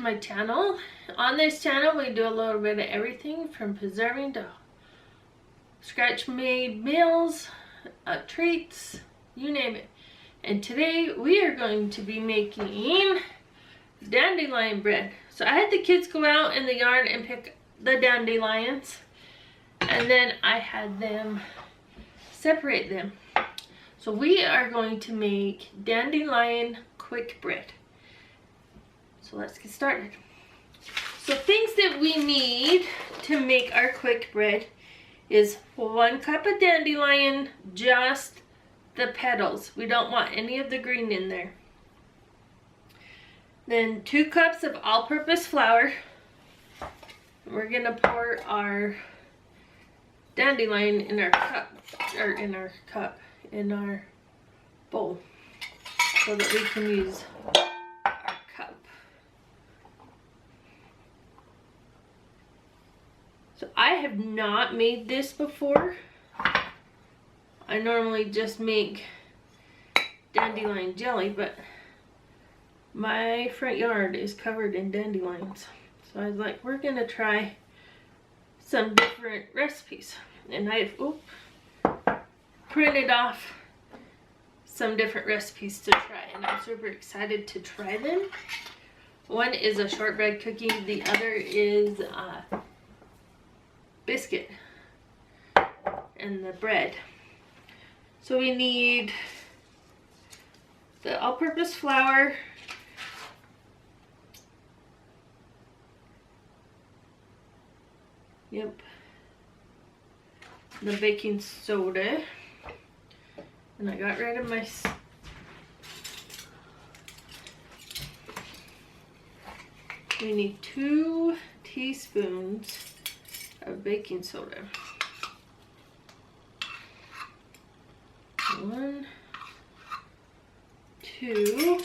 my channel. On this channel we do a little bit of everything from preserving to scratch made meals, treats, you name it. And today we are going to be making dandelion bread. So I had the kids go out in the yard and pick the dandelions, and then I had them separate them. So we are going to make dandelion quick bread. So let's get started. So things that we need to make our quick bread is 1 cup of dandelion, just the petals. We don't want any of the green in there. Then 2 cups of all-purpose flour. We're gonna pour our dandelion in our bowl so that we can use our cup. So I have not made this before. I normally just make dandelion jelly, but my front yard is covered in dandelions. So I was like, we're gonna try some different recipes. And I've printed off some different recipes to try, and I'm super excited to try them. One is a shortbread cookie, the other is biscuit and the bread. So we need the all-purpose flour, the baking soda, and I got rid of my we need 2 teaspoons of baking soda. 1, 2,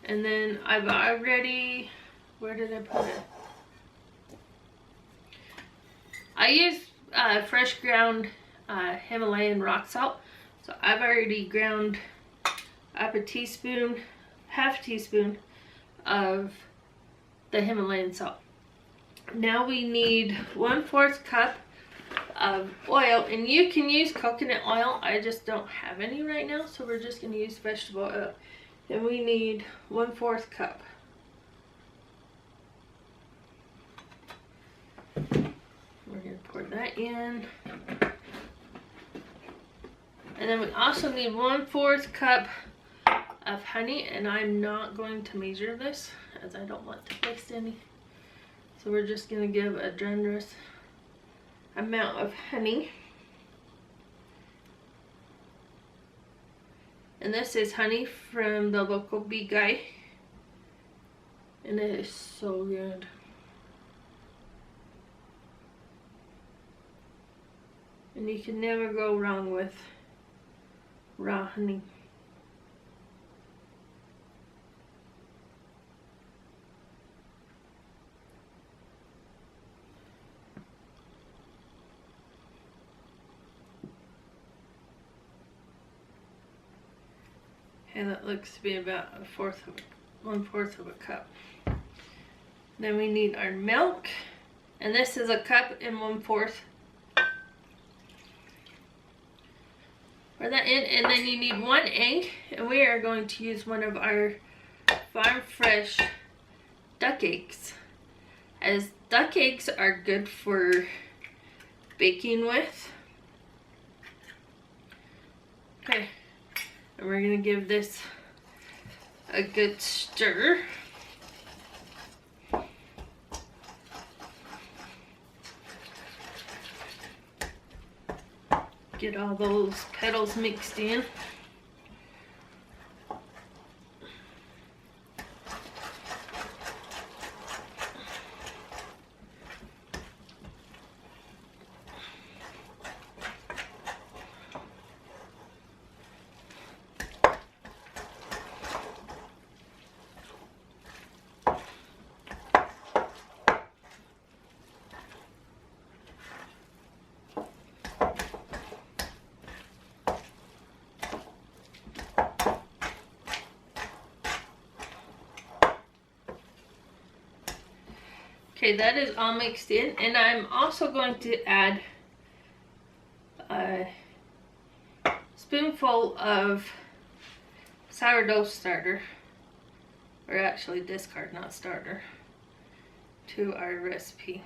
and then I've already, where did I put it? I use fresh ground Himalayan rock salt. So I've already ground up a teaspoon, half teaspoon of the Himalayan salt. Now we need 1/4 cup of oil, and you can use coconut oil. I just don't have any right now, so we're just going to use vegetable oil. And we need 1/4 cup. We're going to pour that in. And then we also need 1/4 cup of honey, and I'm not going to measure this as I don't want to waste any. So we're just going to give a generous amount of honey. And this is honey from the local bee guy, and it is so good. And you can never go wrong with raw honey. And that looks to be about 1/4 of a cup. Then we need our milk, and this is a cup and 1/4. Pour that in, and then you need 1 egg, and we are going to use one of our farm fresh duck eggs, as duck eggs are good for baking with. Okay, and we're gonna give this a good stir. Get all those petals mixed in. Okay, that is all mixed in, and I'm also going to add a spoonful of sourdough starter, or actually discard, not starter, to our recipe.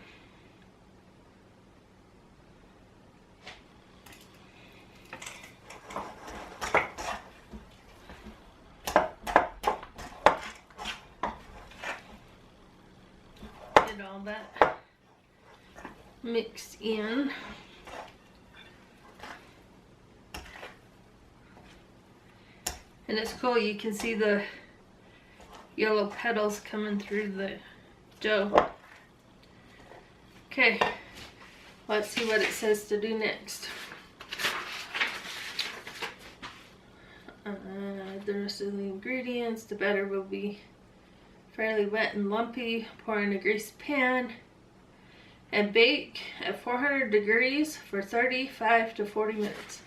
Get all that mixed in. And it's cool, you can see the yellow petals coming through the dough. Okay, let's see what it says to do next. The rest of the ingredients, the batter will be fairly wet and lumpy. Pour in a greased pan and bake at 400 degrees for 35 to 40 minutes.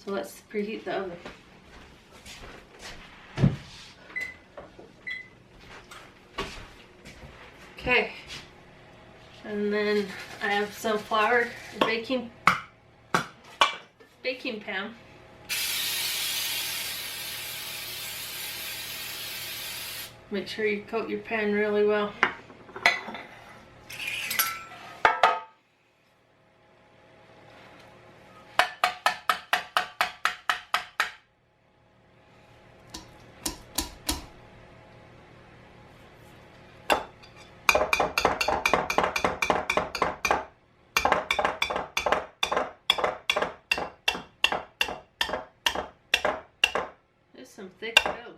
So let's preheat the oven. Okay, and then I have some flour, a baking pan. Make sure you coat your pan really well. There's some thick dough.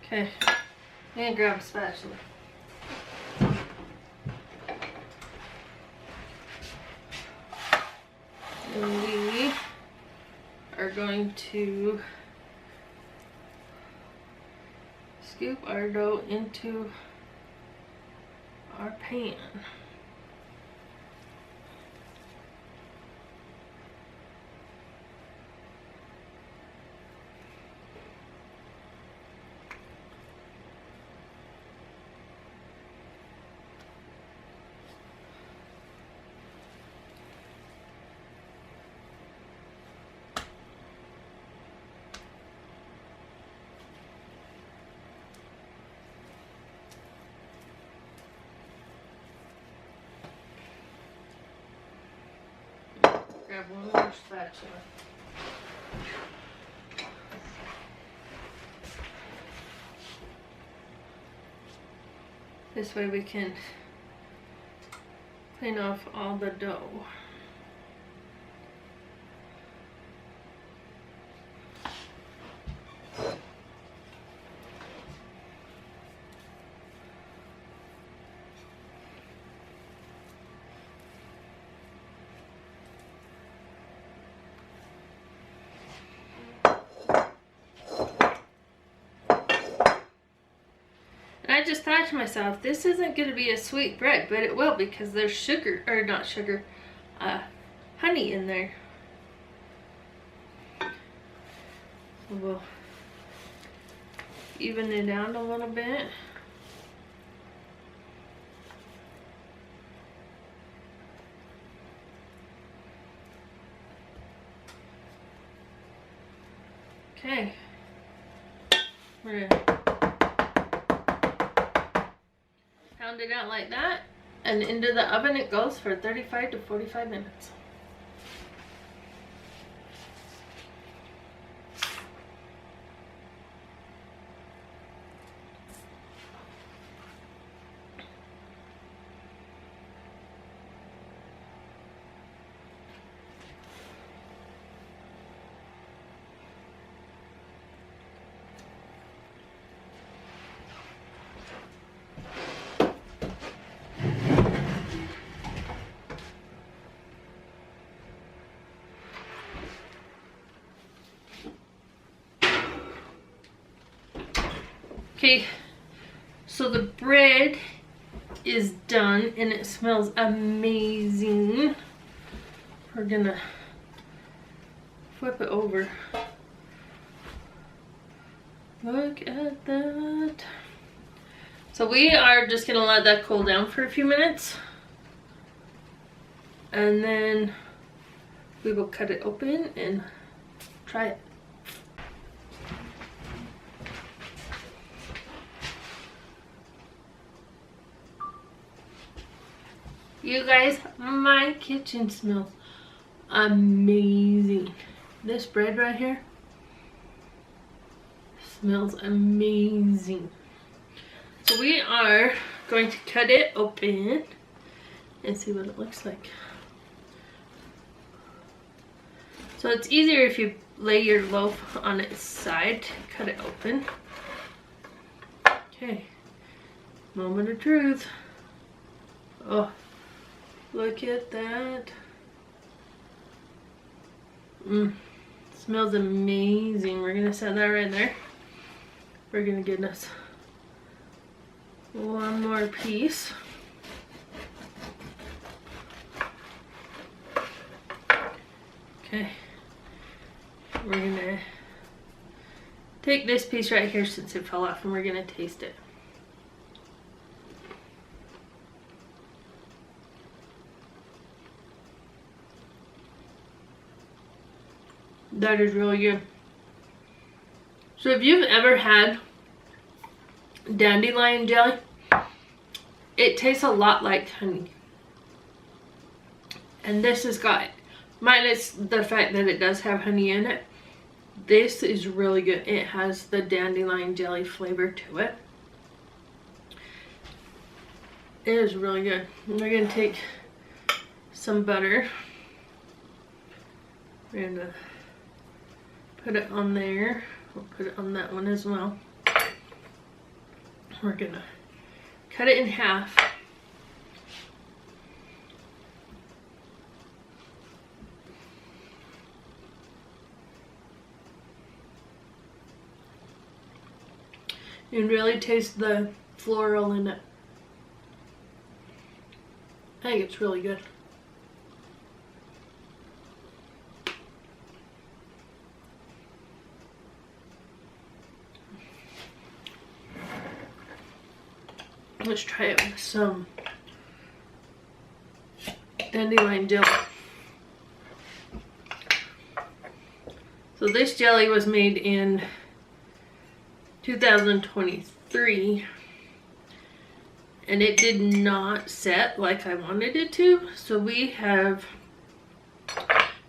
Okay, I'm gonna grab a spatula. And we are going to scoop our dough into our pan. Grab one more spatula. This way we can clean off all the dough. I just thought to myself, this isn't going to be a sweet bread, but it will because there's sugar, or not sugar, honey in there. So we'll even it out a little bit. Okay. We're gonna pound it out like that, and into the oven it goes for 35 to 45 minutes. Okay, so the bread is done and it smells amazing. we're gonna flip it over. Look at that. So we are just gonna let that cool down for a few minutes, and then we will cut it open and try it. You guys, my kitchen smells amazing. This bread right here smells amazing. So we are going to cut it open and see what it looks like. So it's easier if you lay your loaf on its side to cut it open. Okay, moment of truth. Oh, look at that. Smells amazing. We're gonna set that right there. We're gonna get us one more piece. Okay. We're gonna take this piece right here since it fell off, and we're gonna taste it. That is really good. So if you've ever had dandelion jelly, it tastes a lot like honey. And this has got, minus the fact that it does have honey in it, this is really good. It has the dandelion jelly flavor to it. It is really good. We're going to take some butter. We're going to put it on there. We'll put it on that one as well. We're going to cut it in half. And really taste the floral in it. I think it's really good. Let's try it with some dandelion jelly. So this jelly was made in 2023, and it did not set like I wanted it to, so we have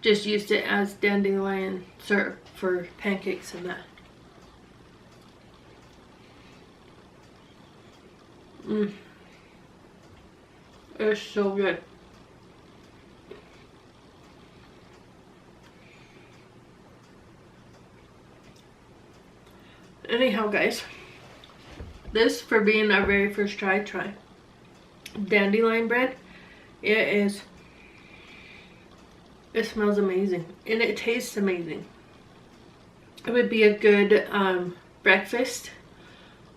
just used it as dandelion syrup for pancakes and that. It's so good. Anyhow, guys, this, for being our very first try dandelion bread, it smells amazing and it tastes amazing. It would be a good breakfast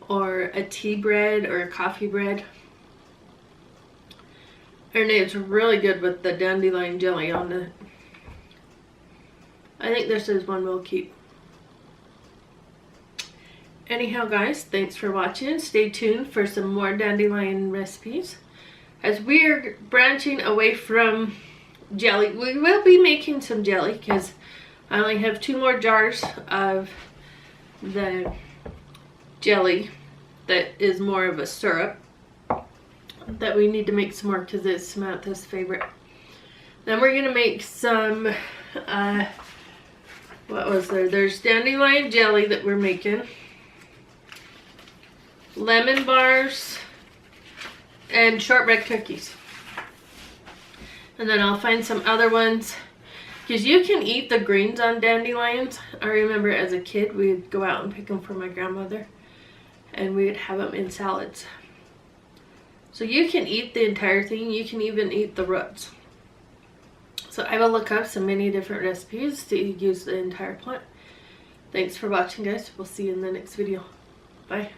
or a tea bread or a coffee bread, and it's really good with the dandelion jelly on it. I think this is one we'll keep. Anyhow, guys, thanks for watching. Stay tuned for some more dandelion recipes. As we're branching away from jelly, we will be making some jelly because I only have 2 more jars of the jelly that is more of a syrup that we need to make some more because it's Samantha's favorite. Then we're gonna make some what was there? There's dandelion jelly that we're making, lemon bars, and shortbread cookies. And then I'll find some other ones, because you can eat the greens on dandelions. I remember as a kid we'd go out and pick them for my grandmother, and we'd have them in salads. So you can eat the entire thing. You can even eat the roots. So I will look up so many different recipes to use the entire plant. Thanks for watching, guys. We'll see you in the next video. Bye.